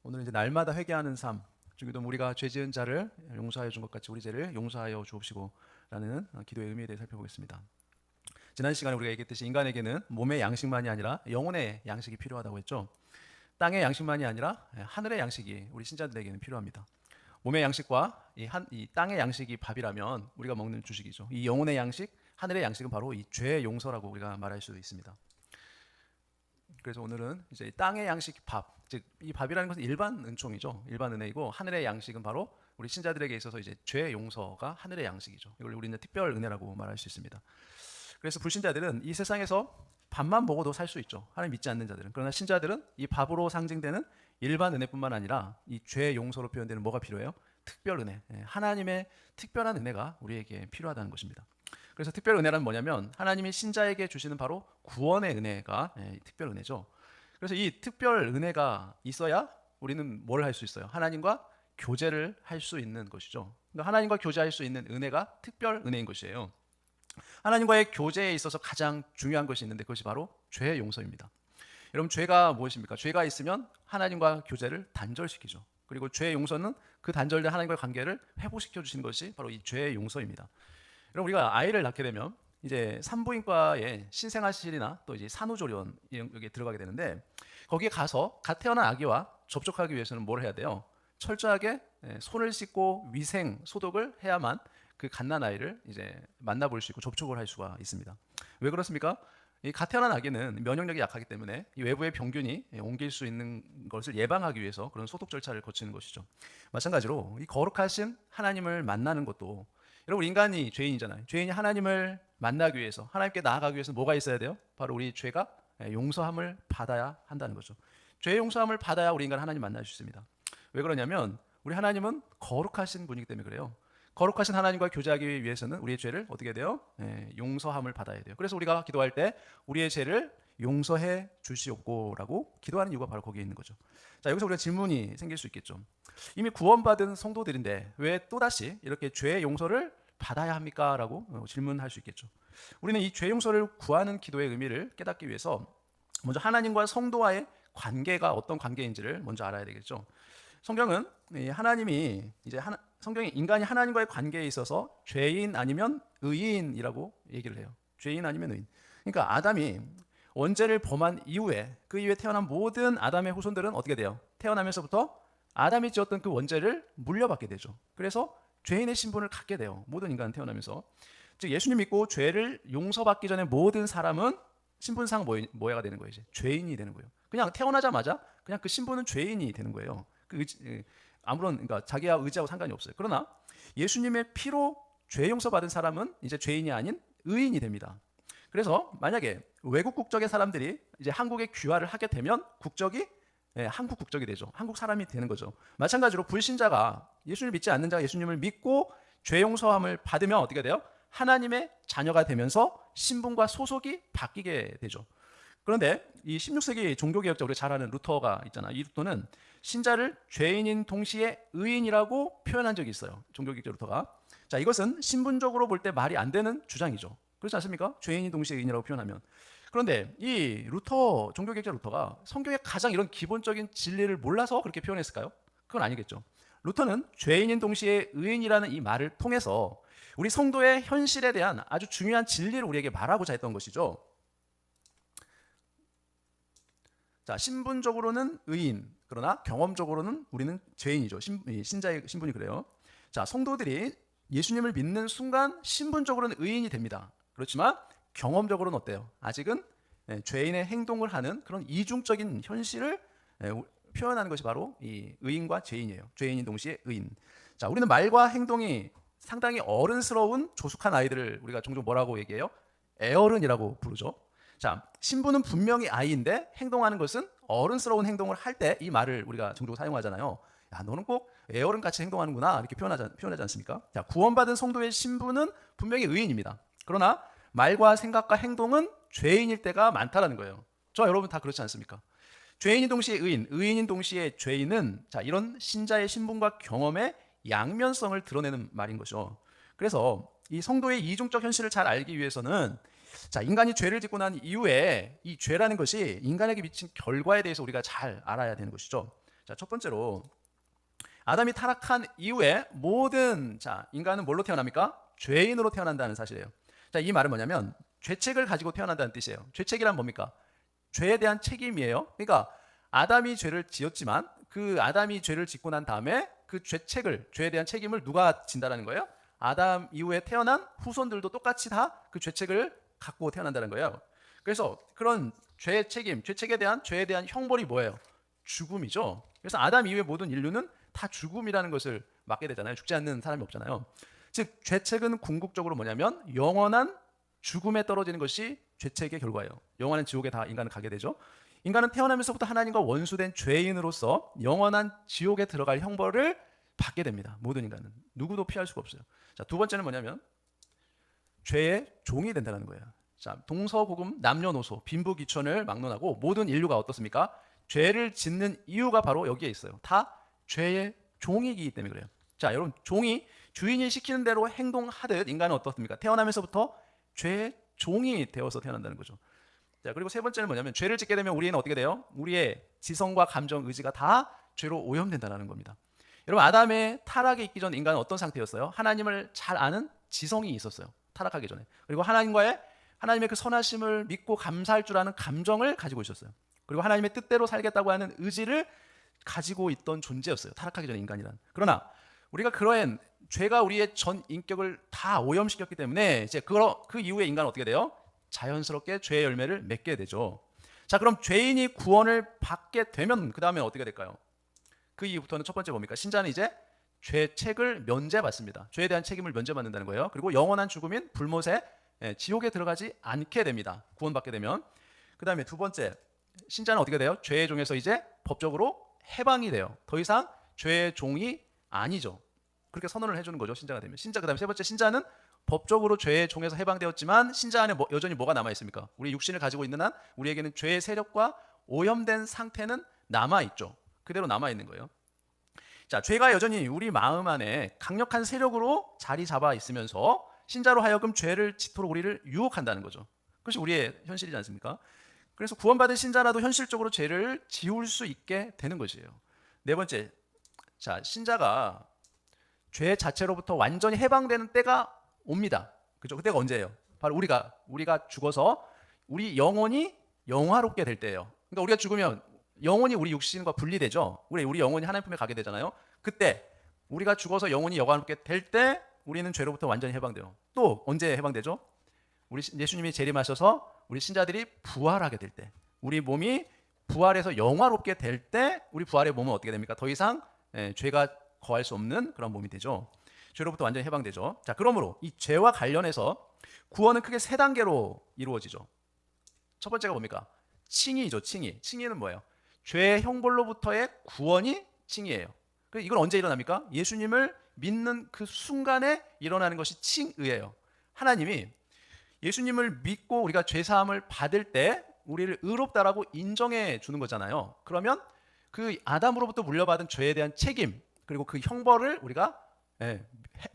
오늘은 이제 날마다 회개하는 삶 중에도 우리가 죄 지은 자를 용서하여 준 것 같이 우리 죄를 용서하여 주옵시고라는 기도의 의미에 대해 살펴보겠습니다. 지난 시간에 우리가 얘기했듯이 인간에게는 몸의 양식만이 아니라 영혼의 양식이 필요하다고 했죠. 땅의 양식만이 아니라 하늘의 양식이 우리 신자들에게는 필요합니다. 몸의 양식과 이 땅의 양식이 밥이라면 우리가 먹는 주식이죠. 이 영혼의 양식, 하늘의 양식은 바로 이 죄의 용서라고 우리가 말할 수도 있습니다. 그래서 오늘은 이제 땅의 양식 밥, 즉 이 밥이라는 것은 일반 은총이죠. 일반 은혜이고 하늘의 양식은 바로 우리 신자들에게 있어서 이제 죄 용서가 하늘의 양식이죠. 이걸 우리는 특별 은혜라고 말할 수 있습니다. 그래서 불신자들은 이 세상에서 밥만 먹어도 살 수 있죠. 하나님 믿지 않는 자들은. 그러나 신자들은 이 밥으로 상징되는 일반 은혜뿐만 아니라 이 죄 용서로 표현되는 뭐가 필요해요? 특별 은혜. 하나님의 특별한 은혜가 우리에게 필요하다는 것입니다. 그래서 특별 은혜란 뭐냐면 하나님이 신자에게 주시는 바로 구원의 은혜가 특별 은혜죠. 그래서 이 특별 은혜가 있어야 우리는 뭘 할 수 있어요? 하나님과 교제를 할 수 있는 것이죠. 그러니까 하나님과 교제할 수 있는 은혜가 특별 은혜인 것이에요. 하나님과의 교제에 있어서 가장 중요한 것이 있는데 그것이 바로 죄의 용서입니다. 여러분, 죄가 무엇입니까? 죄가 있으면 하나님과 교제를 단절시키죠. 그리고 죄의 용서는 그 단절된 하나님과의 관계를 회복시켜 주시는 것이 바로 이 죄의 용서입니다. 여러분, 우리가 아이를 낳게 되면 이제 산부인과에 신생아실이나 또 이제 산후조리원 여기에 들어가게 되는데 거기에 가서 갓 태어난 아기와 접촉하기 위해서는 뭘 해야 돼요? 철저하게 손을 씻고 위생 소독을 해야만 그 갓난 아이를 이제 만나볼 수 있고 접촉을 할 수가 있습니다. 왜 그렇습니까? 이 갓 태어난 아기는 면역력이 약하기 때문에 이 외부의 병균이 옮길 수 있는 것을 예방하기 위해서 그런 소독 절차를 거치는 것이죠. 마찬가지로 이 거룩하신 하나님을 만나는 것도, 여러분, 인간이 죄인이잖아요. 죄인이 하나님을 만나기 위해서, 하나님께 나아가기 위해서 뭐가 있어야 돼요? 바로 우리 죄가 용서함을 받아야 한다는 거죠. 죄의 용서함을 받아야 우리 인간 하나님 만날 수 있습니다. 왜 그러냐면 우리 하나님은 거룩하신 분이기 때문에 그래요. 거룩하신 하나님과 교제하기 위해서는 우리의 죄를 어떻게 돼요? 용서함을 받아야 돼요. 그래서 우리가 기도할 때 우리의 죄를 용서해 주시옵고라고 기도하는 이유가 바로 거기에 있는 거죠. 자, 여기서 우리가 질문이 생길 수 있겠죠. 이미 구원받은 성도들인데 왜 또다시 이렇게 죄의 용서를 받아야 합니까? 라고 질문할 수 있겠죠. 우리는 이 죄 용서를 구하는 기도의 의미를 깨닫기 위해서 먼저 하나님과 성도와의 관계가 어떤 관계인지를 먼저 알아야 되겠죠. 성경은 하나님이 이제 성경이 인간이 하나님과의 관계에 있어서 죄인 아니면 의인이라고 얘기를 해요. 죄인 아니면 의인. 그러니까 아담이 원죄를 범한 이후에 그 이후에 태어난 모든 아담의 후손들은 어떻게 돼요? 태어나면서부터 아담이 지었던 그 원죄를 물려받게 되죠. 그래서 죄인의 신분을 갖게 돼요. 모든 인간은 태어나면서. 즉 예수님 믿고 죄를 용서받기 전에 모든 사람은 신분상 뭐가 되는 거예요? 이제 죄인이 되는 거예요. 그냥 태어나자마자 그냥 그 신분은 죄인이 되는 거예요. 아무런, 그러니까 자기와 의지하고 상관이 없어요. 그러나 예수님의 피로 죄 용서받은 사람은 이제 죄인이 아닌 의인이 됩니다. 그래서 만약에 외국 국적의 사람들이 이제 한국에 귀화를 하게 되면 국적이 한국 국적이 되죠. 한국 사람이 되는 거죠. 마찬가지로 불신자가, 예수님을 믿지 않는 자가 예수님을 믿고 죄 용서함을 받으면 어떻게 돼요? 하나님의 자녀가 되면서 신분과 소속이 바뀌게 되죠. 그런데 이 16세기 종교개혁자, 우리가 잘 아는 루터가 있잖아. 이 루터는 신자를 죄인인 동시에 의인이라고 표현한 적이 있어요. 종교개혁자 루터가. 자, 이것은 신분적으로 볼 때 말이 안 되는 주장이죠. 그렇지 않습니까? 죄인인 동시에 의인이라고 표현하면. 그런데 이 루터, 종교개혁자 루터가 성경의 가장 이런 기본적인 진리를 몰라서 그렇게 표현했을까요? 그건 아니겠죠. 루터는 죄인인 동시에 의인이라는 이 말을 통해서 우리 성도의 현실에 대한 아주 중요한 진리를 우리에게 말하고자 했던 것이죠. 자, 신분적으로는 의인, 그러나 경험적으로는 우리는 죄인이죠. 신자의 신분이 그래요. 자, 성도들이 예수님을 믿는 순간 신분적으로는 의인이 됩니다. 그렇지만 경험적으로는 어때요? 아직은 죄인의 행동을 하는 그런 이중적인 현실을 표현하는 것이 바로 이 의인과 죄인이에요. 죄인인 동시에 의인. 자, 우리는 말과 행동이 상당히 어른스러운 조숙한 아이들을 우리가 종종 뭐라고 얘기해요? 애어른이라고 부르죠. 자, 신분은 분명히 아이인데 행동하는 것은 어른스러운 행동을 할 때 이 말을 우리가 종종 사용하잖아요. 야, 너는 꼭 애어른 같이 행동하는구나, 이렇게 표현하지 않습니까? 자, 구원받은 성도의 신분은 분명히 의인입니다. 그러나 말과 생각과 행동은 죄인일 때가 많다라는 거예요. 저와 여러분 다 그렇지 않습니까? 죄인인 동시에 의인, 의인인 동시에 죄인은, 자, 이런 신자의 신분과 경험의 양면성을 드러내는 말인 거죠. 그래서 이 성도의 이중적 현실을 잘 알기 위해서는, 자, 인간이 죄를 짓고 난 이후에 이 죄라는 것이 인간에게 미친 결과에 대해서 우리가 잘 알아야 되는 것이죠. 자, 첫 번째로 아담이 타락한 이후에 모든 인간은 뭘로 태어납니까? 죄인으로 태어난다는 사실이에요. 자, 이 말은 뭐냐면 죄책을 가지고 태어난다는 뜻이에요. 죄책이란 뭡니까? 죄에 대한 책임이에요. 그러니까 아담이 죄를 지었지만 그 아담이 죄를 짓고 난 다음에 그 죄에 대한 책임을 누가 진다라는 거예요? 아담 이후에 태어난 후손들도 똑같이 다 그 죄책을 갖고 태어난다는 거예요. 그래서 그런 죄의 책임, 죄에 대한 형벌이 뭐예요? 죽음이죠. 그래서 아담 이후의 모든 인류는 다 죽음이라는 것을 맞게 되잖아요. 죽지 않는 사람이 없잖아요. 즉 죄책은 궁극적으로 뭐냐면 영원한 죽음에 떨어지는 것이 죄책의 결과예요. 영원한 지옥에 다 인간은 가게 되죠. 인간은 태어나면서부터 하나님과 원수된 죄인으로서 영원한 지옥에 들어갈 형벌을 받게 됩니다. 모든 인간은 누구도 피할 수가 없어요. 자, 두 번째는 뭐냐면 죄의 종이 된다는 거예요. 자, 동서고금 남녀노소 빈부귀천을 막론하고 모든 인류가 어떻습니까? 죄를 짓는 이유가 바로 여기에 있어요. 다 죄의 종이기 때문에 그래요. 자, 여러분, 종이 주인이 시키는 대로 행동하듯 인간은 어떻습니까? 태어나면서부터 죄의 종이 되어서 태어난다는 거죠. 자, 그리고 세 번째는 뭐냐면 죄를 짓게 되면 우리는 어떻게 돼요? 우리의 지성과 감정, 의지가 다 죄로 오염된다는 겁니다. 여러분, 아담의 타락에 있기 전 인간은 어떤 상태였어요? 하나님을 잘 아는 지성이 있었어요. 타락하기 전에. 그리고 하나님의 그 선하심을 믿고 감사할 줄 아는 감정을 가지고 있었어요. 그리고 하나님의 뜻대로 살겠다고 하는 의지를 가지고 있던 존재였어요. 타락하기 전에 인간이란. 그러나 우리가 그러한 죄가 우리의 전 인격을 다 오염시켰기 때문에 이제 그 이후에 인간은 어떻게 돼요? 자연스럽게 죄의 열매를 맺게 되죠. 자, 그럼 죄인이 구원을 받게 되면 그 다음에 어떻게 될까요? 그 이후부터는 첫 번째 뭡니까? 신자는 이제 죄책을 면제받습니다. 죄에 대한 책임을 면제받는다는 거예요. 그리고 영원한 죽음인 불못에 지옥에 들어가지 않게 됩니다. 구원받게 되면. 그 다음에 두 번째, 신자는 어떻게 돼요? 죄의 종에서 이제 법적으로 해방이 돼요. 더 이상 죄의 종이 아니죠. 그렇게 선언을 해주는 거죠. 신자가 되면. 그 다음에 세 번째, 신자는 법적으로 죄의 종에서 해방되었지만 신자 안에 여전히 뭐가 남아있습니까? 우리 육신을 가지고 있는 한 우리에게는 죄의 세력과 오염된 상태는 남아있죠. 그대로 남아있는 거예요. 자, 죄가 여전히 우리 마음 안에 강력한 세력으로 자리 잡아 있으면서 신자로 하여금 죄를 짓도록 우리를 유혹한다는 거죠. 그것이 우리의 현실이지 않습니까? 그래서 구원받은 신자라도 현실적으로 죄를 지울 수 있게 되는 것이에요. 네 번째, 자, 신자가 죄 자체로부터 완전히 해방되는 때가 옵니다. 그죠? 그때가 언제예요? 바로 우리가 죽어서 우리 영혼이 영화롭게 될 때예요. 그러니까 우리가 죽으면 영혼이 우리 육신과 분리되죠. 우리 영혼이 하나님 품에 가게 되잖아요. 그때 우리가 죽어서 영혼이 영화롭게 될 때 우리는 죄로부터 완전히 해방돼요. 또 언제 해방되죠? 우리 예수님이 재림하셔서 우리 신자들이 부활하게 될 때, 우리 몸이 부활해서 영화롭게 될 때 우리 부활의 몸은 어떻게 됩니까? 더 이상 죄가 거할 수 없는 그런 몸이 되죠. 죄로부터 완전히 해방되죠. 자, 그러므로 이 죄와 관련해서 구원은 크게 세 단계로 이루어지죠. 첫 번째가 뭡니까? 칭의죠. 칭의는 뭐예요? 죄의 형벌로부터의 구원이 칭의예요. 이건 언제 일어납니까? 예수님을 믿는 그 순간에 일어나는 것이 칭의예요. 하나님이 예수님을 믿고 우리가 죄사함을 받을 때 우리를 의롭다라고 인정해 주는 거잖아요. 그러면 그 아담으로부터 물려받은 죄에 대한 책임 그리고 그 형벌을 우리가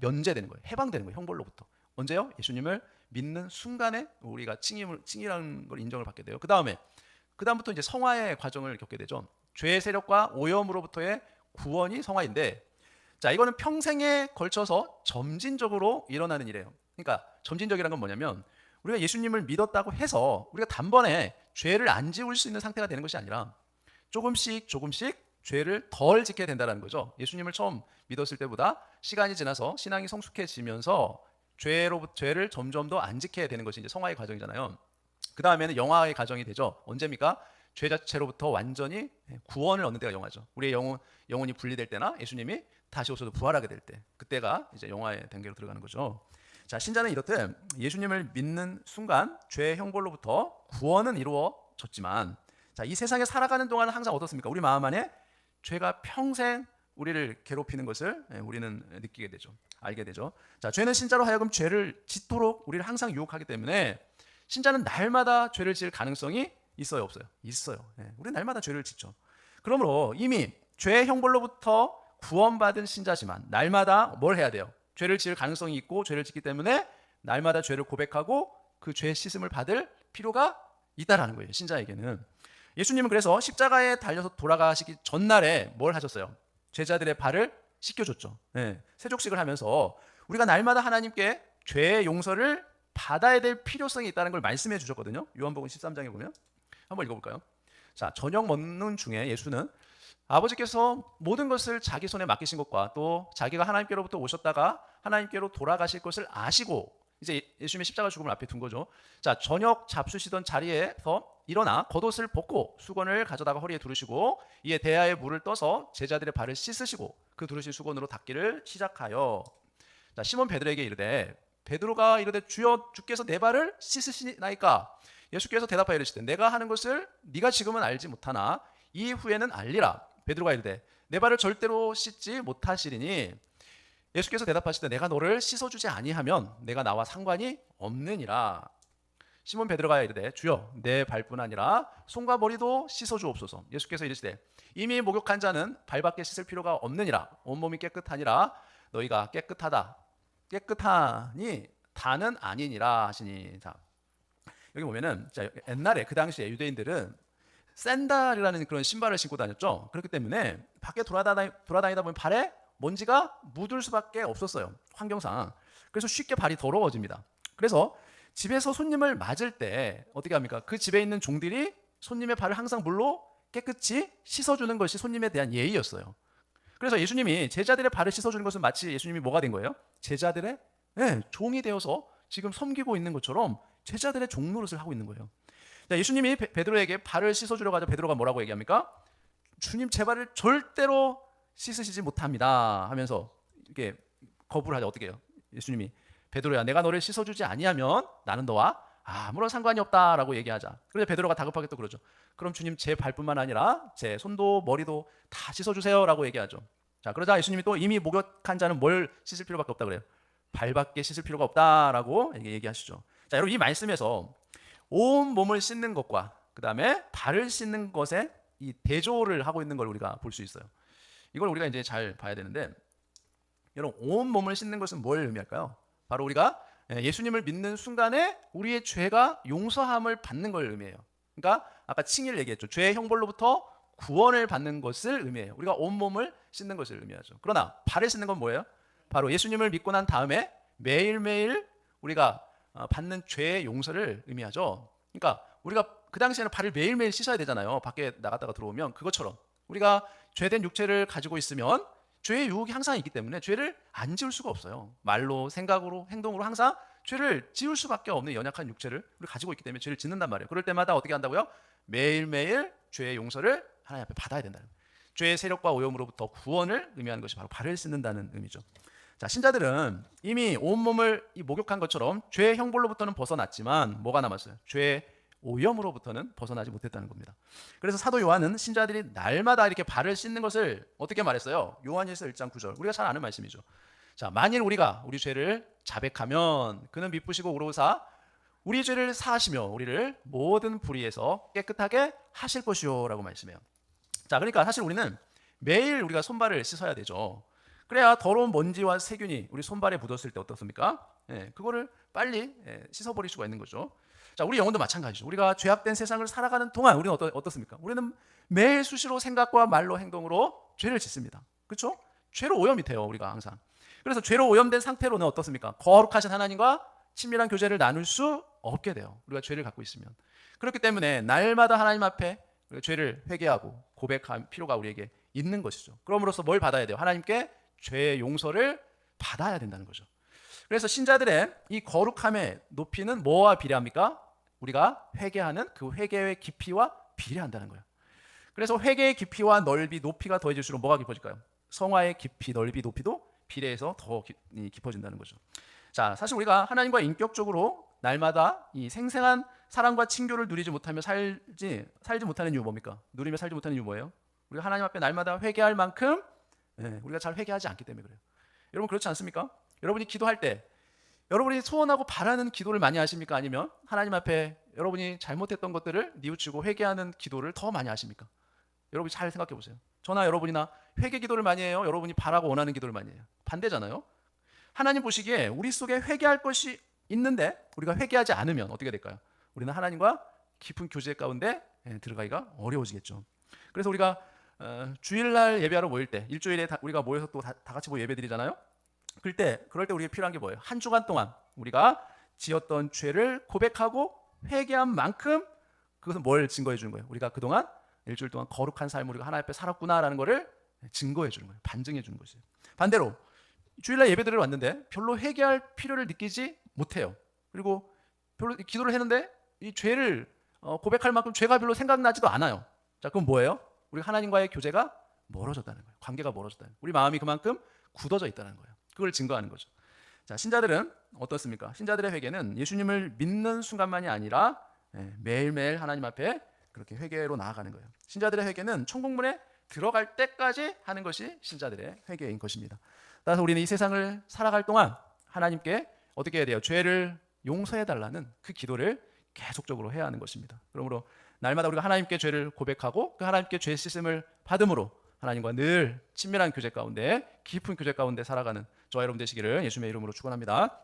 면제되는 거예요. 해방되는 거예요. 형벌로부터. 언제요? 예수님을 믿는 순간에 우리가 칭의라는 걸 인정을 받게 돼요. 그다음부터 이제 성화의 과정을 겪게 되죠. 죄의 세력과 오염으로부터의 구원이 성화인데, 자, 이거는 평생에 걸쳐서 점진적으로 일어나는 일이에요. 그러니까 점진적이라는 건 뭐냐면 우리가 예수님을 믿었다고 해서 우리가 단번에 죄를 안 지울 수 있는 상태가 되는 것이 아니라 조금씩 죄를 덜 짓게 된다는 거죠. 예수님을 처음 믿었을 때보다 시간이 지나서 신앙이 성숙해지면서 죄를 점점 더 안 짓게 되는 것이 이제 성화의 과정이잖아요. 그 다음에는 영화의 과정이 되죠. 언제입니까? 죄 자체로부터 완전히 구원을 얻는 때가 영화죠. 우리의 영혼이 분리될 때나 예수님이 다시 오셔서 부활하게 될 때, 그때가 이제 영화의 단계로 들어가는 거죠. 자, 신자는 이렇듯 예수님을 믿는 순간 죄의 형벌로부터 구원은 이루어졌지만, 자, 이 세상에 살아가는 동안은 항상 어떻습니까? 우리 마음 안에 죄가 평생 우리를 괴롭히는 것을 우리는 느끼게 되죠. 알게 되죠. 자, 죄는 신자로 하여금 죄를 짓도록 우리를 항상 유혹하기 때문에 신자는 날마다 죄를 지을 가능성이 있어요, 없어요? 있어요. 우리는 날마다 죄를 짓죠. 그러므로 이미 죄의 형벌로부터 구원받은 신자지만 날마다 뭘 해야 돼요? 죄를 지을 가능성이 있고 죄를 짓기 때문에 날마다 죄를 고백하고 그 죄 씻음을 받을 필요가 있다라는 거예요. 신자에게는. 예수님은 그래서 십자가에 달려서 돌아가시기 전날에 뭘 하셨어요? 제자들의 발을 씻겨줬죠. 네, 세족식을 하면서 우리가 날마다 하나님께 죄의 용서를 받아야 될 필요성이 있다는 걸 말씀해 주셨거든요. 요한복음 13장에 보면 한번 읽어볼까요? 자, 저녁 먹는 중에 예수는 아버지께서 모든 것을 자기 손에 맡기신 것과 또 자기가 하나님께로부터 오셨다가 하나님께로 돌아가실 것을 아시고 이제 예수님의 십자가 죽음을 앞에 둔 거죠. 자, 저녁 잡수시던 자리에서 일어나 겉옷을 벗고 수건을 가져다가 허리에 두르시고 이에 대야에 물을 떠서 제자들의 발을 씻으시고 그 두르신 수건으로 닦기를 시작하여 자, 시몬 베드로에게 이르되 베드로가 이르되 주여 주께서 내 발을 씻으시나이까 예수께서 대답하여 이르시되 내가 하는 것을 네가 지금은 알지 못하나 이후에는 알리라. 베드로가 이르되 내 발을 절대로 씻지 못하시리니 예수께서 대답하시되 내가 너를 씻어주지 아니하면 내가 나와 상관이 없느니라. 시몬 베드로가 이르되 주여 내 발뿐 아니라 손과 머리도 씻어주옵소서. 예수께서 이르시되 이미 목욕한 자는 발밖에 씻을 필요가 없느니라. 온몸이 깨끗하니라. 너희가 깨끗하니 다는 아니니라 하시니. 자, 여기 보면은 자, 옛날에 그 당시에 유대인들은 샌달이라는 그런 신발을 신고 다녔죠. 그렇기 때문에 밖에 돌아다니다 보면 발에 먼지가 묻을 수밖에 없었어요. 환경상. 그래서 쉽게 발이 더러워집니다. 그래서 집에서 손님을 맞을 때 어떻게 합니까? 그 집에 있는 종들이 손님의 발을 항상 물로 깨끗이 씻어주는 것이 손님에 대한 예의였어요. 그래서 예수님이 제자들의 발을 씻어주는 것은 마치 예수님이 뭐가 된 거예요? 제자들의 종이 되어서 지금 섬기고 있는 것처럼 제자들의 종 노릇을 하고 있는 거예요. 자, 예수님이 베드로에게 발을 씻어주려고 하자 베드로가 뭐라고 얘기합니까? 주님 제 발을 절대로 씻으시지 못합니다 하면서 이렇게 거부를 하자. 어떻게 해요? 예수님이 베드로야 내가 너를 씻어주지 아니하면 나는 너와 아무런 상관이 없다라고 얘기하자. 그래서 베드로가 다급하게 또 그러죠. 그럼 주님 제 발뿐만 아니라 제 손도 머리도 다 씻어주세요라고 얘기하죠. 자, 그러자 예수님이 또 이미 목욕한 자는 뭘 씻을 필요밖에 없다 그래요. 발밖에 씻을 필요가 없다라고 얘기하시죠. 자, 여러분 이 말씀에서 온 몸을 씻는 것과 그 다음에 발을 씻는 것에 이 대조를 하고 있는 걸 우리가 볼 수 있어요. 이걸 우리가 이제 잘 봐야 되는데 여러분 온 몸을 씻는 것은 뭘 의미할까요? 바로 우리가 예수님을 믿는 순간에 우리의 죄가 용서함을 받는 걸 의미해요. 그러니까 아까 칭의를 얘기했죠. 죄의 형벌로부터 구원을 받는 것을 의미해요. 우리가 온 몸을 씻는 것을 의미하죠. 그러나 발을 씻는 건 뭐예요? 바로 예수님을 믿고 난 다음에 매일매일 우리가 받는 죄의 용서를 의미하죠. 그러니까 우리가 그 당시에는 발을 매일매일 씻어야 되잖아요. 밖에 나갔다가 들어오면 그것처럼 우리가 죄된 육체를 가지고 있으면 죄의 유혹이 항상 있기 때문에 죄를 안 지울 수가 없어요. 말로, 생각으로, 행동으로 항상 죄를 지울 수밖에 없는 연약한 육체를 우리 가지고 있기 때문에 죄를 짓는단 말이에요. 그럴 때마다 어떻게 한다고요? 매일매일 죄의 용서를 하나님 앞에 받아야 된다. 죄의 세력과 오염으로부터 구원을 의미하는 것이 바로 발을 씻는다는 의미죠. 자, 신자들은 이미 온몸을 목욕한 것처럼 죄의 형벌로부터는 벗어났지만 뭐가 남았어요? 죄의 오염으로부터는 벗어나지 못했다는 겁니다. 그래서 사도 요한은 신자들이 날마다 이렇게 발을 씻는 것을 어떻게 말했어요? 요한일서 1장 9절. 우리가 잘 아는 말씀이죠. 자, 만일 우리가 우리 죄를 자백하면 그는 미쁘시고 의로우사 우리 죄를 사하시며 우리를 모든 불의에서 깨끗하게 하실 것이요라고 말씀해요. 자, 그러니까 사실 우리는 매일 우리가 손발을 씻어야 되죠. 그래야 더러운 먼지와 세균이 우리 손발에 묻었을 때 어떻습니까? 그거를 빨리 씻어버릴 수가 있는 거죠. 자, 우리 영혼도 마찬가지죠. 우리가 죄악된 세상을 살아가는 동안 우리는 어떻습니까? 우리는 매일 수시로 생각과 말로 행동으로 죄를 짓습니다. 그렇죠? 죄로 오염이 돼요, 우리가 항상. 그래서 죄로 오염된 상태로는 어떻습니까? 거룩하신 하나님과 친밀한 교제를 나눌 수 없게 돼요. 우리가 죄를 갖고 있으면. 그렇기 때문에 날마다 하나님 앞에 우리가 죄를 회개하고 고백할 필요가 우리에게 있는 것이죠. 그럼으로써 뭘 받아야 돼요? 하나님께 죄의 용서를 받아야 된다는 거죠. 그래서 신자들의 이 거룩함의 높이는 뭐와 비례합니까? 우리가 회개하는 그 회개의 깊이와 비례한다는 거예요. 그래서 회개의 깊이와 넓이, 높이가 더해질수록 뭐가 깊어질까요? 성화의 깊이, 넓이, 높이도 비례해서 더 깊어진다는 거죠. 자, 사실 우리가 하나님과 인격적으로 날마다 이 생생한 사랑과 친교를 누리지 못하며 살지 못하는 이유 뭡니까? 누리며 살지 못하는 이유 뭐예요? 우리가 하나님 앞에 날마다 회개할 만큼 우리가 잘 회개하지 않기 때문에 그래요. 여러분 그렇지 않습니까? 여러분이 기도할 때 여러분이 소원하고 바라는 기도를 많이 하십니까? 아니면 하나님 앞에 여러분이 잘못했던 것들을 뉘우치고 회개하는 기도를 더 많이 하십니까? 여러분이 잘 생각해 보세요. 저나 여러분이나 회개 기도를 많이 해요? 여러분이 바라고 원하는 기도를 많이 해요? 반대잖아요. 하나님 보시기에 우리 속에 회개할 것이 있는데 우리가 회개하지 않으면 어떻게 될까요? 우리는 하나님과 깊은 교제 가운데 들어가기가 어려워지겠죠. 그래서 우리가 주일날 예배하러 모일 때 일주일에 우리가 모여서 또 다 같이 예배 드리잖아요. 그럴 때 우리가 필요한 게 뭐예요? 한 주간 동안 우리가 지었던 죄를 고백하고 회개한 만큼 그것은 뭘 증거해 주는 거예요? 우리가 그동안 일주일 동안 거룩한 삶을 우리가 하나님 앞에 살았구나라는 것을 증거해 주는 거예요. 반증해 주는 것이에요. 반대로 주일날 예배드리러 왔는데 별로 회개할 필요를 느끼지 못해요. 그리고 별로 기도를 했는데 이 죄를 고백할 만큼 죄가 별로 생각나지도 않아요. 자, 그럼 뭐예요? 우리가 하나님과의 교제가 멀어졌다는 거예요. 관계가 멀어졌다는 거예요. 우리 마음이 그만큼 굳어져 있다는 거예요. 그걸 증거하는 거죠. 자, 신자들은 어떻습니까? 신자들의 회개는 예수님을 믿는 순간만이 아니라 매일매일 하나님 앞에 그렇게 회개로 나아가는 거예요. 신자들의 회개는 천국문에 들어갈 때까지 하는 것이 신자들의 회개인 것입니다. 따라서 우리는 이 세상을 살아갈 동안 하나님께 어떻게 해야 돼요? 죄를 용서해달라는 그 기도를 계속적으로 해야 하는 것입니다. 그러므로 날마다 우리가 하나님께 죄를 고백하고 그 하나님께 죄 씻음을 받음으로 하나님과 늘 친밀한 교제 가운데 깊은 교제 가운데 살아가는 저와 여러분 되시기를 예수님의 이름으로 축원합니다.